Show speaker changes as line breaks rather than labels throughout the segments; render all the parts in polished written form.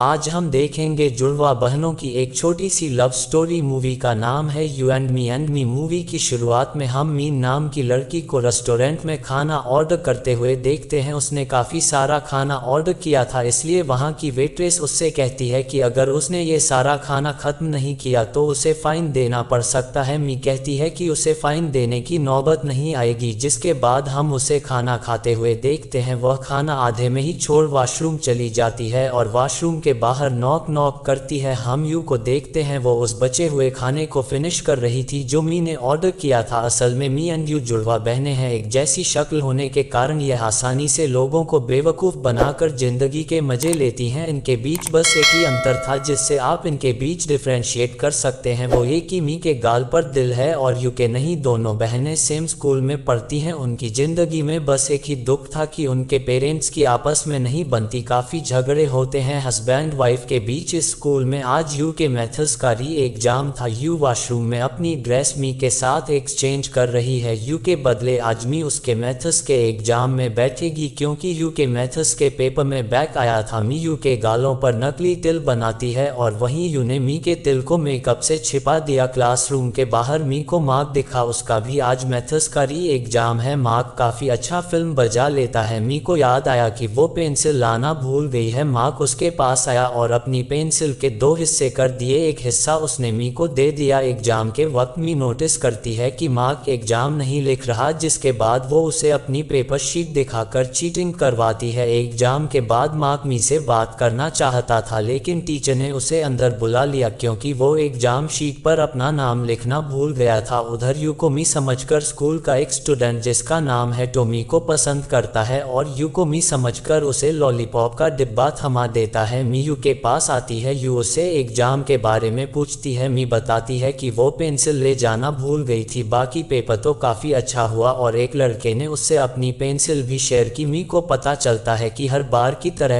आज हम देखेंगे जुड़वा बहनों की एक छोटी सी लव स्टोरी। मूवी का नाम है यू एंड मी। मूवी की शुरुआत में हम मीन नाम की लड़की को रेस्टोरेंट में खाना ऑर्डर करते हुए देखते हैं। उसने काफ़ी सारा खाना ऑर्डर किया था, इसलिए वहाँ की वेट्रेस उससे कहती है कि अगर उसने ये सारा खाना ख़त्म नहीं किया तो उसे फ़ाइन देना पड़ सकता है। मी कहती है कि उसे फ़ाइन देने की नौबत नहीं आएगी, जिसके बाद हम उसे खाना खाते हुए देखते हैं। वह खाना आधे में ही छोड़ वॉशरूम चली जाती है और वॉशरूम के बाहर नॉक नॉक करती है। हम यू को देखते हैं, वो उस बचे हुए खाने को फिनिश कर रही थी जो मी ने ऑर्डर किया था। असल में मी एंड यू जुड़वा बहनें हैं। एक जैसी शक्ल होने के कारण यह आसानी से लोगों को बेवकूफ़ बनाकर जिंदगी के मजे लेती हैं। इनके बीच बस एक ही अंतर था जिससे आप इनके बीच डिफ्रेंशिएट कर सकते हैं, वो ये कि मी के गाल पर दिल है और यू के नहीं। दोनों बहनें सेम स्कूल में पढ़ती हैं। उनकी ज़िंदगी में बस एक ही दुख था कि उनके पेरेंट्स की आपस में नहीं बनती। काफ़ी झगड़े होते हैं हस्बैंड वाइफ के बीच। इस स्कूल में आज यू के मैथ्स का री एग्जाम था। यू वॉशरूम में अपनी ड्रेस मी के साथ एक्सचेंज कर रही है। यू के बदले आज मी उसके मैथ्स के एग्जाम में बैठेगी, क्योंकि यू के मैथ्स के पेपर में बैक आया था। मी यू के गालों पर नकली तिल बनाती है और वहीं यू ने मी के तिल को मेकअप से छिपा दिया। क्लासरूम के बाहर मी को मार्क दिखा, उसका भी आज मैथ्स का री एग्जाम है। मार्क काफ़ी अच्छा फिल्म बजा लेता है। मी को याद आया कि वो पेंसिल लाना भूल गई है। मार्क उसके पास आया और अपनी पेंसिल के दो हिस्से कर दिए। एक हिस्सा उसने मी को दे दिया। एग्जाम के वक्त मी नोटिस करती है कि मार्क एग्जाम नहीं लिख रहा, जिसके बाद वो उसे अपनी पेपर शीट दिखाकर चीटिंग करवाती है। एग्जाम के बाद मार्क मी से बात करना चाहता था, लेकिन टीचर ने उसे अंदर बुला लिया क्योंकि वो एग्जाम शीट पर अपना नाम लिखना भूल गया था। उधर यू को मी समझकर स्कूल का एक स्टूडेंट जिसका नाम है टॉमी को पसंद करता है और यू को मी समझकर उसे लॉलीपॉप का डिब्बा थमा देता है। मी यू के पास आती है। यू उससे एग्जाम के बारे में पूछती है। मी बताती है कि वो पेंसिल ले जाना भूल गई थी। बाकी पेपर तो काफ़ी अच्छा हुआ और एक लड़के ने उससे अपनी पेंसिल भी शेयर की। मी को पता चलता है कि हर बार की तरह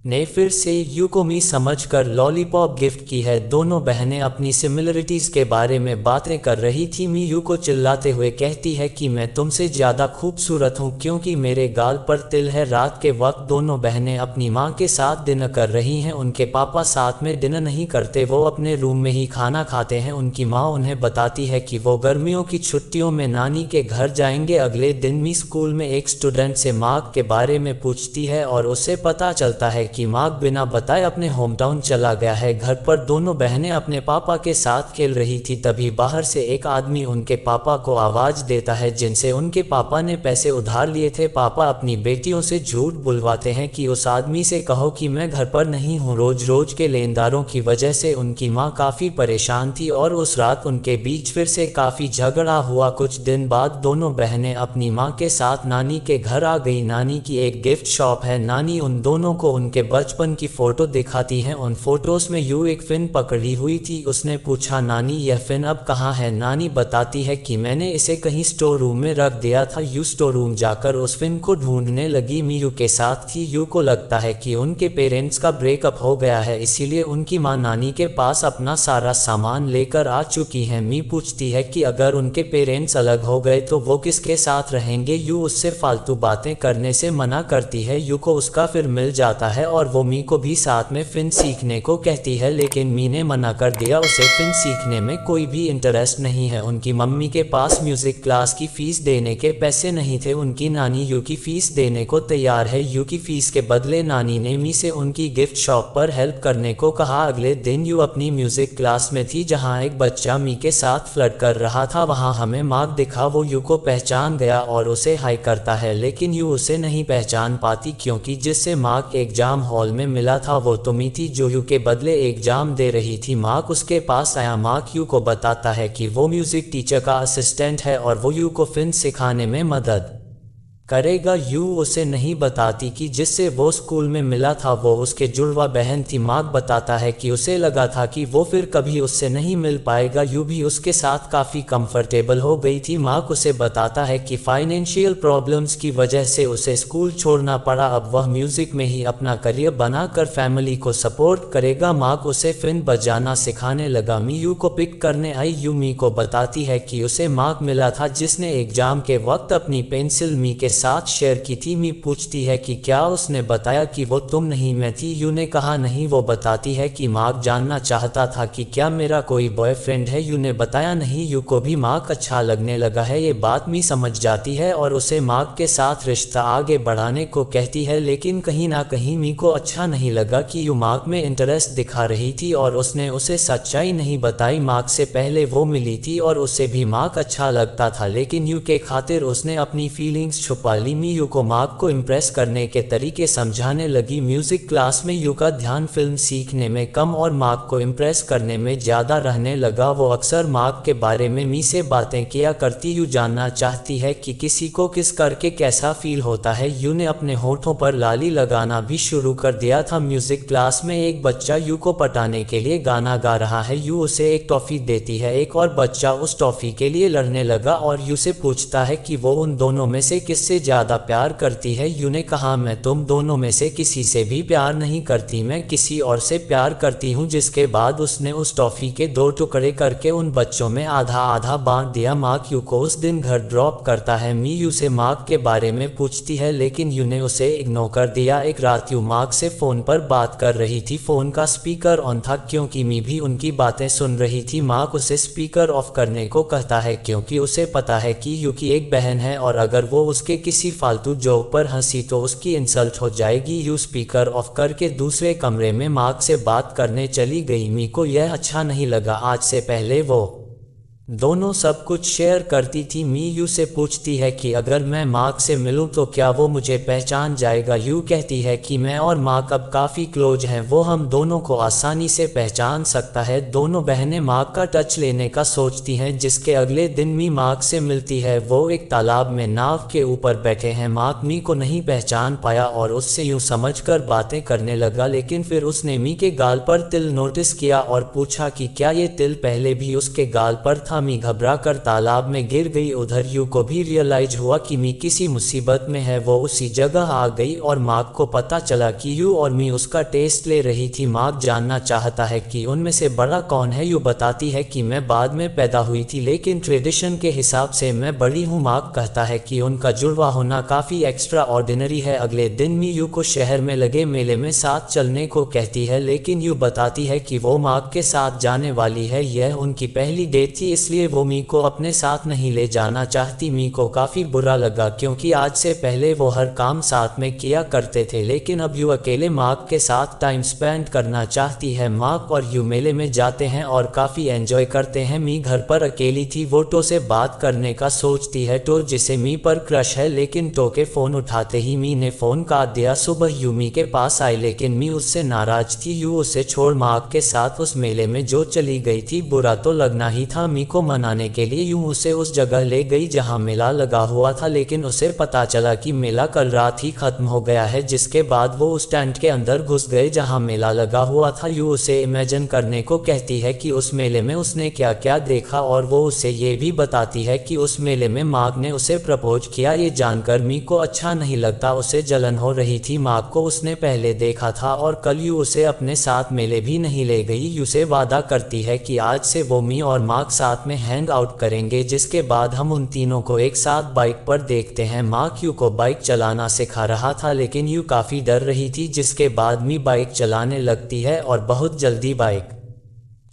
ने फिर से यू को मी समझकर लॉलीपॉप गिफ्ट की है। दोनों बहनें अपनी सिमिलरिटीज़ के बारे में बातें कर रही थी। मी यू को चिल्लाते हुए कहती है कि मैं तुमसे ज़्यादा खूबसूरत हूँ क्योंकि मेरे गाल पर तिल है। रात के वक्त दोनों बहनें अपनी माँ के साथ डिनर कर रही हैं। उनके पापा साथ में डिनर नहीं करते, वो अपने रूम में ही खाना खाते हैं। उनकी माँ उन्हें बताती है कि वो गर्मियों की छुट्टियों में नानी के घर जाएंगे। अगले दिन मी स्कूल में एक स्टूडेंट से मार्क के बारे में पूछती है और उसे पता चलता है कि मार्क बिना बताए अपने होम टाउन चला गया है। घर पर दोनों बहनें अपने पापा के साथ खेल रही थी, तभी बाहर से एक आदमी उनके पापा को आवाज़ देता है जिनसे उनके पापा ने पैसे उधार लिए थे। पापा अपनी बेटियों से झूठ बुलवाते हैं कि उस आदमी से कहो कि मैं घर पर नहीं हूँ। रोज रोज के लेनदारों की वजह से उनकी माँ काफ़ी परेशान थी और उस रात उनके बीच फिर से काफ़ी झगड़ा हुआ। कुछ दिन बाद दोनों बहनें अपनी माँ के साथ नानी के घर आ गई। नानी की एक गिफ्ट शॉप है। नानी उन दोनों को उनके बचपन की फ़ोटो दिखाती हैं। उन फोटोज़ में यू एक फ़िन पकड़ी हुई थी। उसने पूछा, नानी यह फ़िन अब कहाँ है? नानी बताती है कि मैंने इसे कहीं स्टोर रूम में रख दिया था। यू स्टोर रूम जाकर उस फ़िन को ढूंढने लगी। मी यू के साथ थी। यू को लगता है कि उनके पेरेंट्स का ब्रेकअप हो गया है, इसीलिए उनकी माँ नानी के पास अपना सारा सामान लेकर आ चुकी है। मी पूछती है कि अगर उनके पेरेंट्स अलग हो गए तो वो किसके साथ रहेंगे? यू उससे फालतू बातें करने से मना करती है। यू को उसका फिर मिल जाता है और वो मी को भी साथ में फ़िन सीखने को कहती है, लेकिन मी ने मना कर दिया। उसे फ़िन सीखने में कोई भी इंटरेस्ट नहीं है। उनकी मम्मी के पास म्यूज़िक क्लास की फ़ीस देने के पैसे नहीं थे। उनकी नानी यू की फ़ीस देने को तैयार है। यू की फ़ीस के बदले नानी ने मी से उनकी गिफ्ट शॉप पर हेल्प करने को कहा। अगले दिन यू अपनी म्यूज़िक क्लास में थी जहाँ एक बच्चा मी के साथ फ्लर्ट कर रहा था। वहाँ हमें मार्क दिखा। वो यू को पहचान गया और उसे हाई करता है, लेकिन यू उसे नहीं पहचान पाती क्योंकि जिससे मार्क एग्जाम हॉल में मिला था वो टॉमी थी जो यू के बदले एग्जाम दे रही थी। मार्क उसके पास आया। मार्क यू को बताता है कि वो म्यूज़िक टीचर का असिस्टेंट है और वो यू को फ़िन सिखाने में मदद करेगा। यू उसे नहीं बताती कि जिससे वो स्कूल में मिला था वो उसके जुड़वा बहन थी। मार्क बताता है कि उसे लगा था कि वो फिर कभी उससे नहीं मिल पाएगा। यू भी उसके साथ काफ़ी कंफर्टेबल हो गई थी। मार्क उसे बताता है कि फाइनेंशियल प्रॉब्लम्स की वजह से उसे स्कूल छोड़ना पड़ा। अब वह म्यूज़िक में ही अपना करियर बनाकर फैमिली को सपोर्ट करेगा। मार्क उसे फ़िन बजाना सिखाने लगा। मी यू को पिक करने आई। यू मी को बताती है कि उसे मार्क मिला था जिसने एग्जाम के वक्त अपनी पेंसिल मी के साथ शेयर की थी। मी पूछती है कि क्या उसने बताया कि वो तुम नहीं मैं थी। यू ने कहा नहीं। वो बताती है कि मार्क जानना चाहता था कि क्या मेरा कोई बॉयफ्रेंड है। यू ने बताया नहीं। यू को भी मार्क अच्छा लगने लगा है। ये बात मी समझ जाती है और उसे मार्क के साथ रिश्ता आगे बढ़ाने को कहती है, लेकिन कहीं ना कहीं मी को अच्छा नहीं लगा कि यू मार्क में इंटरेस्ट दिखा रही थी और उसने उसे सच्चाई नहीं बताई। मार्क से पहले वो मिली थी और उसे भी मार्क अच्छा लगता था, लेकिन यू के खातिर उसने अपनी फीलिंग्स छुपा ली। मी यू को मार्क को इम्प्रेस करने के तरीके समझाने लगी। म्यूजिक क्लास में यू का ध्यान फिल्म सीखने में कम और मार्क को इम्प्रेस करने में ज़्यादा रहने लगा। वो अक्सर मार्क के बारे में मी से बातें किया करती। यू जानना चाहती है कि किसी को किस करके कैसा फील होता है। यू ने अपने होठों पर लाली लगाना भी शुरू कर दिया था। म्यूजिक क्लास में एक बच्चा यू को पटाने के लिए गाना गा रहा है। यू उसे एक टॉफी देती है। एक और बच्चा उस टॉफी के लिए लड़ने लगा और यू से पूछता है कि वो उन दोनों में से किससे ज़्यादा प्यार करती है। यू ने कहा मैं तुम दोनों में से किसी से भी प्यार नहीं करती, मैं किसी और से प्यार करती हूँ। जिसके बाद उसने उस टॉफी के 2 टुकड़े करके उन बच्चों में आधा आधा बांट दिया। मार्क यू को उस दिन घर ड्रॉप करता है। मी यू से मार्क के बारे में पूछती है, लेकिन यू ने उसे इग्नोर कर दिया। एक रात यू मार्क से फ़ोन पर बात कर रही थी। फ़ोन का स्पीकर ऑन था क्योंकि मी भी उनकी बातें सुन रही थी। मार्क उसे स्पीकर ऑफ करने को कहता है क्योंकि उसे पता है कि यू की एक बहन है और अगर वो उसके किसी फालतू जोक पर हंसी तो उसकी इंसल्ट हो जाएगी। यू स्पीकर ऑफ करके दूसरे कमरे में मार्क से बात करने चली गई। मी को यह अच्छा नहीं लगा। आज से पहले वो दोनों सब कुछ शेयर करती थी। मी यू से पूछती है कि अगर मैं मार्क से मिलूं तो क्या वो मुझे पहचान जाएगा। यू कहती है कि मैं और मार्क अब काफ़ी क्लोज हैं, वो हम दोनों को आसानी से पहचान सकता है। दोनों बहनें मार्क का टच लेने का सोचती हैं। जिसके अगले दिन मी मार्क से मिलती है। वो एक तालाब में नाव के ऊपर बैठे हैं। मार्क मी को नहीं पहचान पाया और उससे यूँ समझकर बातें करने लगा, लेकिन फिर उसने मी के गाल पर तिल नोटिस किया और पूछा कि क्या ये तिल पहले भी उसके गाल पर था। मी घबरा कर तालाब में गिर गई। उधर यू को भी रियलाइज हुआ कि मी किसी मुसीबत में है। वो उसी जगह आ गई और मार्क को पता चला कि यू और मी उसका टेस्ट ले रही थी। मार्क जानना चाहता है कि उनमें से बड़ा कौन है। यू बताती है कि मैं बाद में पैदा हुई थी, लेकिन ट्रेडिशन के हिसाब से मैं बड़ी हूँ। मार्क कहता है कि उनका जुड़वा होना काफ़ी एक्स्ट्रा ऑर्डिनरी है। अगले दिन मी यू को शहर में लगे मेले में साथ चलने को कहती है, लेकिन यू बताती है कि वो मार्क के साथ जाने वाली है। यह उनकी पहली डेट थी, इसलिए वो मी को अपने साथ नहीं ले जाना चाहती। मी को काफ़ी बुरा लगा क्योंकि आज से पहले वो हर काम साथ में किया करते थे, लेकिन अब यू अकेले मार्क के साथ टाइम स्पेंड करना चाहती है। मार्क और यू मेले में जाते हैं और काफ़ी एंजॉय करते हैं। मी घर पर अकेली थी। वो टो से बात करने का सोचती है। टो जिसे मी पर क्रश है, लेकिन टो के फ़ोन उठाते ही मी ने फ़ोन काट दिया। सुबह यू मी के पास आई, लेकिन मी उससे नाराज थी। यू उसे छोड़ मार्क के साथ उस मेले में जो चली गई थी। बुरा तो लगना ही था। मी को मनाने के लिए यूं उसे उस जगह ले गई जहां मेला लगा हुआ था, लेकिन उसे पता चला कि मेला कल रात ही खत्म हो गया है। जिसके बाद वो उस टेंट के अंदर घुस गए जहां मेला लगा हुआ था। यू उसे इमेजिन करने को कहती है कि उस मेले में उसने क्या क्या देखा और वो उसे ये भी बताती है कि उस मेले में मार्क ने उसे प्रपोज किया। ये जानकर मी को अच्छा नहीं लगता। उसे जलन हो रही थी। मार्क को उसने पहले देखा था और कल यू उसे अपने साथ मेले भी नहीं ले गई। यू से वादा करती है कि आज से वो मी और मार्क साथ में हैंग आउट करेंगे। जिसके बाद हम उन तीनों को एक साथ बाइक पर देखते हैं। मार्क यू को बाइक चलाना सिखा रहा था, लेकिन यू काफ़ी डर रही थी। जिसके बाद मी बाइक चलाने लगती है और बहुत जल्दी बाइक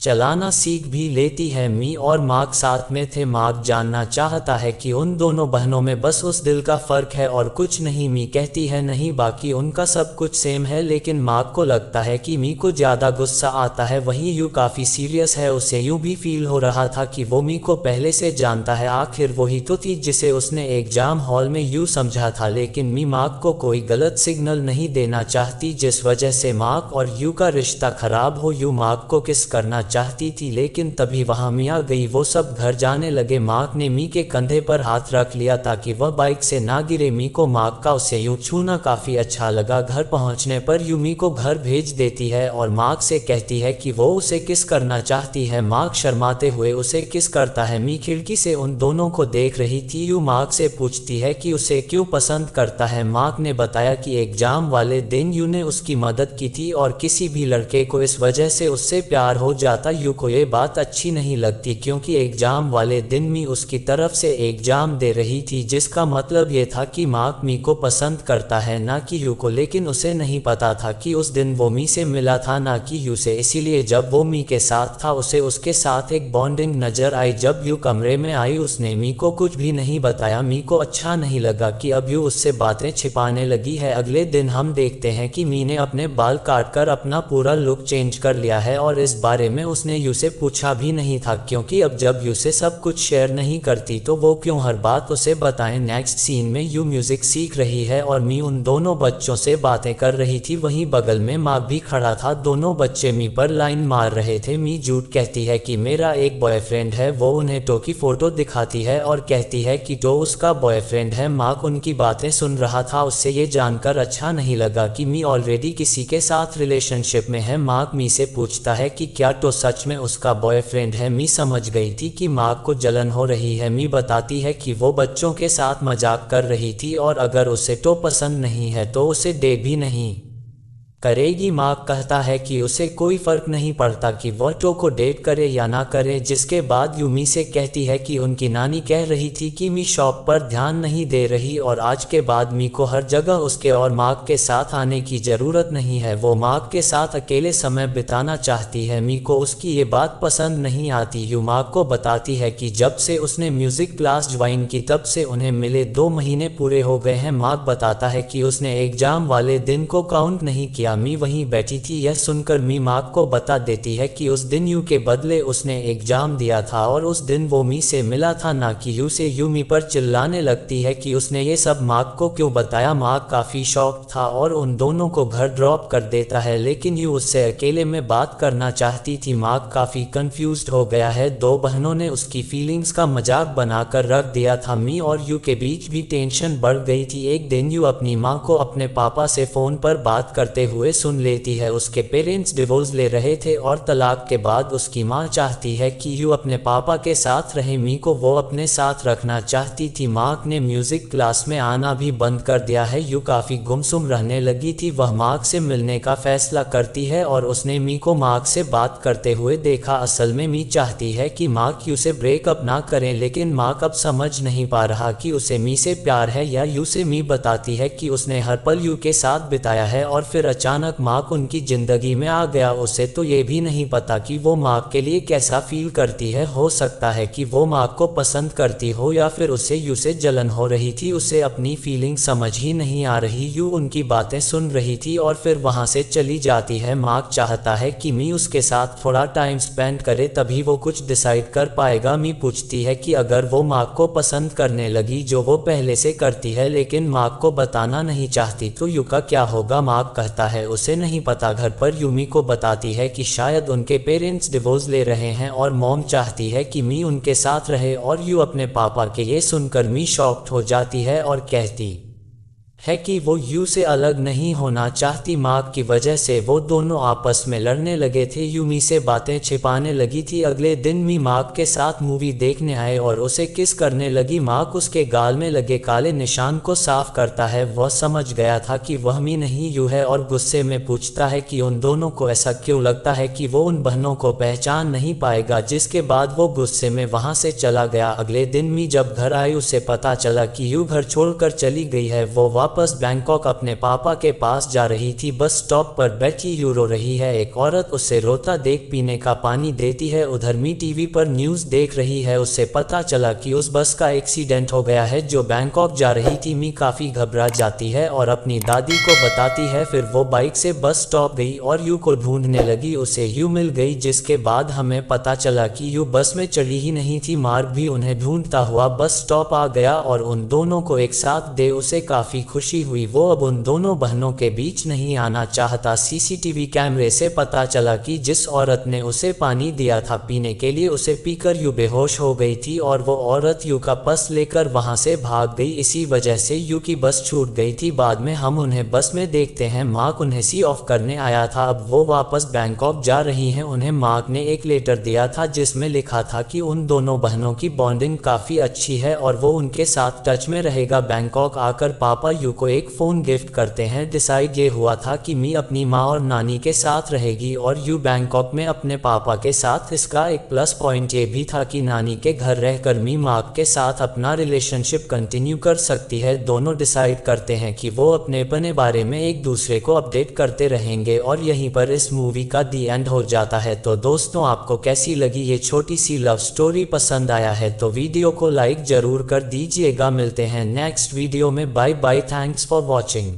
चलाना सीख भी लेती है। मी और मार्क साथ में थे। मार्क जानना चाहता है कि उन दोनों बहनों में बस उस दिल का फ़र्क है और कुछ नहीं। मी कहती है नहीं, बाकी उनका सब कुछ सेम है, लेकिन मार्क को लगता है कि मी को ज़्यादा गुस्सा आता है। वहीं यू काफ़ी सीरियस है। उसे यूँ भी फील हो रहा था कि वो मी को पहले से जानता है। आखिर वही तो थी जिसे उसने एग्जाम हॉल में यू समझा था, लेकिन मी मार्क को कोई गलत सिग्नल नहीं देना चाहती जिस वजह से मार्क और यू का रिश्ता खराब हो। यू मार्क को किस करना चाहती थी, लेकिन तभी वहां मी आ गई। वो सब घर जाने लगे। मार्क ने मी के कंधे पर हाथ रख लिया ताकि वह बाइक से ना गिरे। मी को मार्क का उसे यूं छूना काफ़ी अच्छा लगा। घर पहुंचने पर यू मी को घर भेज देती है और मार्क से कहती है कि वो उसे किस करना चाहती है। मार्क शर्माते हुए उसे किस करता है। मी खिड़की से उन दोनों को देख रही थी। यू मार्क से पूछती है कि उसे क्यों पसंद करता है। मार्क ने बताया कि एग्जाम वाले दिन यू ने उसकी मदद की थी और किसी भी लड़के को इस वजह से उससे प्यार हो जाता जाता। यू को ये बात अच्छी नहीं लगती क्योंकि एग्जाम वाले दिन मी उसकी तरफ से एग्जाम दे रही थी, जिसका मतलब ये था कि मार्क मी को पसंद करता है ना कि यू को। लेकिन उसे नहीं पता था कि उस दिन वो मी से मिला था ना कि यू से, इसीलिए जब वो मी के साथ था उसे उसके साथ एक बॉन्डिंग नजर आई। जब यू कमरे में आई उसने मी को कुछ भी नहीं बताया। मी को अच्छा नहीं लगा कि अब यू उससे बातें छिपाने लगी है। अगले दिन हम देखते हैं कि मी ने अपने बाल काटकर अपना पूरा लुक चेंज कर लिया है और इस बारे में उसने यू से पूछा भी नहीं था, क्योंकि अब जब यू से सब कुछ शेयर नहीं करती तो वो क्यों हर बात उसे बताएं। नेक्स्ट सीन में यू म्यूजिक सीख रही है और मी उन दोनों बच्चों से बातें कर रही थी। वहीं बगल में मार्क भी खड़ा था। दोनों बच्चे मी पर लाइन मार रहे थे। मी झूठ कहती है कि मेरा एक बॉयफ्रेंड है। वो उन्हें टो की फोटो दिखाती है और कहती है कि टो उसका बॉयफ्रेंड है। मार्क उनकी बातें सुन रहा था। उससे ये जानकर अच्छा नहीं लगा कि मी ऑलरेडी किसी के साथ रिलेशनशिप में है। मार्क मी से पूछता है कि क्या टो सच में उसका बॉयफ्रेंड है। मी समझ गई थी कि मार्क को जलन हो रही है। मी बताती है कि वो बच्चों के साथ मजाक कर रही थी और अगर उसे टो पसंद नहीं है तो उसे डेट भी नहीं करेगी। मार्क कहता है कि उसे कोई फर्क नहीं पड़ता कि वह टो को डेट करे या ना करे, जिसके बाद यू मी से कहती है कि उनकी नानी कह रही थी कि मी शॉप पर ध्यान नहीं दे रही और आज के बाद मी को हर जगह उसके और मार्क के साथ आने की ज़रूरत नहीं है। वो मार्क के साथ अकेले समय बिताना चाहती है। मी को उसकी ये बात पसंद नहीं आती। यू मार्क को बताती है कि जब से उसने म्यूज़िक क्लास ज्वाइन की तब से उन्हें मिले 2 महीने पूरे हो गए हैं। मार्क बताता है कि उसने एग्जाम वाले दिन को काउंट नहीं किया। मी वहीं बैठी थी। यह सुनकर मी मार्क को बता देती है कि उस दिन यू के बदले उसने एग्जाम दिया था और उस दिन वो मी से मिला था ना कि यू से। यू मी पर चिल्लाने लगती है कि उसने ये सब मार्क को क्यों बताया। मार्क काफ़ी शॉक था और उन दोनों को घर ड्रॉप कर देता है, लेकिन यू उससे अकेले में बात करना चाहती थी। मार्क काफ़ी कंफ्यूज्ड हो गया है। 2 बहनों ने उसकी फीलिंग्स का मजाक बनाकर रख दिया था। मी और यू के बीच भी टेंशन बढ़ गई थी। एक दिन यू अपनी माँ को अपने पापा से फ़ोन पर बात करते हुए सुन लेती है। उसके पेरेंट्स डिवोर्स ले रहे थे और तलाक के बाद उसकी माँ चाहती है कि यू अपने पापा के साथ रहे। मी को वो अपने साथ रखना चाहती थी। मार्क ने म्यूजिक क्लास में आना भी बंद कर दिया है। यू काफ़ी गुमसुम रहने लगी थी। वह मार्क से मिलने का फैसला करती है और उसने मी को मार्क से बात करते हुए देखा। असल में मी चाहती है कि मार्क यू से ब्रेकअप ना करें, लेकिन मार्क अब समझ नहीं पा रहा कि उसे मी से प्यार है या यू से। मी बताती है कि उसने हर पल यू के साथ बिताया है और फिर अचानक मार्क उनकी जिंदगी में आ गया। उसे तो ये भी नहीं पता कि वो मार्क के लिए कैसा फील करती है। हो सकता है कि वो मार्क को पसंद करती हो या फिर उसे यू से जलन हो रही थी। उसे अपनी फीलिंग समझ ही नहीं आ रही। यू उनकी बातें सुन रही थी और फिर वहां से चली जाती है। मार्क चाहता है कि मी उसके साथ थोड़ा टाइम स्पेंड करे, तभी वो कुछ डिसाइड कर पाएगा। मी पूछती है कि अगर वो मार्क को पसंद करने लगी, जो वो पहले से करती है, लेकिन मार्क को बताना नहीं चाहती, तो यू का क्या होगा। मार्क कहता है उसे नहीं पता। घर पर यू मी को बताती है कि शायद उनके पेरेंट्स डिवोर्स ले रहे हैं और मॉम चाहती है कि मी उनके साथ रहे और यू अपने पापा के। ये सुनकर मी शॉक्ड हो जाती है और कहती है कि वो यू से अलग नहीं होना चाहती। मार्क की वजह से वो दोनों आपस में लड़ने लगे थे। यू मी से बातें छिपाने लगी थी। अगले दिन मी मार्क के साथ मूवी देखने आए और उसे किस करने लगी। मार्क उसके गाल में लगे काले निशान को साफ करता है। वह समझ गया था कि वह मी नहीं यू है और गुस्से में पूछता है कि उन दोनों को ऐसा क्यों लगता है कि वो उन बहनों को पहचान नहीं पाएगा, जिसके बाद वो गुस्से में वहां से चला गया। अगले दिन मी जब घर आई उसे पता चला कि यू घर छोड़कर चली गई है। वो वापस बैंकॉक अपने पापा के पास जा रही थी। बस स्टॉप पर बैठी यू रो रही है। एक औरत उसे रोता देख पीने का पानी देती है। उधर मी टीवी पर न्यूज़ देख रही है। उससे पता चला कि उस बस का एक्सीडेंट हो गया है जो बैंकॉक जा रही थी। मी काफ़ी घबरा जाती है और अपनी दादी को बताती है। फिर वो बाइक से बस स्टॉप गई और यू को ढूंढने लगी। उसे यू मिल गई, जिसके बाद हमें पता चला कि यू बस में चढ़ी ही नहीं थी। मार्क भी उन्हें ढूंढता हुआ बस स्टॉप आ गया और उन दोनों को एक साथ दे उसे काफ़ी खुशी हुई। वो अब उन दोनों बहनों के बीच नहीं आना चाहता। सीसीटीवी कैमरे से पता चला कि जिस औरत ने उसे पानी दिया था पीने के लिए, उसे पीकर यू बेहोश हो गई थी और वो औरत यू का पर्स लेकर वहां से भाग गई। इसी वजह से यू की बस छूट गई थी। बाद में हम उन्हें बस में देखते हैं। मार्क उन्हें सी ऑफ करने आया था। अब वो वापस बैंकॉक जा रही हैं। उन्हें मार्क ने एक लेटर दिया था जिसमें लिखा था कि उन दोनों बहनों की बॉन्डिंग काफ़ी अच्छी है और वो उनके साथ टच में रहेगा। बैंकॉक आकर पापा यू यू को एक फ़ोन गिफ्ट करते हैं। डिसाइड ये हुआ था कि मी अपनी माँ और नानी के साथ रहेगी और यू बैंकॉक में अपने पापा के साथ। इसका एक प्लस पॉइंट ये भी था कि नानी के घर रहकर मी माँ के साथ अपना रिलेशनशिप कंटिन्यू कर सकती है। दोनों डिसाइड करते हैं कि वो अपने अपने बारे में एक दूसरे को अपडेट करते रहेंगे और यहीं पर इस मूवी का दी एंड हो जाता है। तो दोस्तों, आपको कैसी लगी ये छोटी सी लव स्टोरी? पसंद आया है तो वीडियो को लाइक जरूर कर दीजिएगा। मिलते हैं नेक्स्ट वीडियो में। Bye bye, thanks for watching.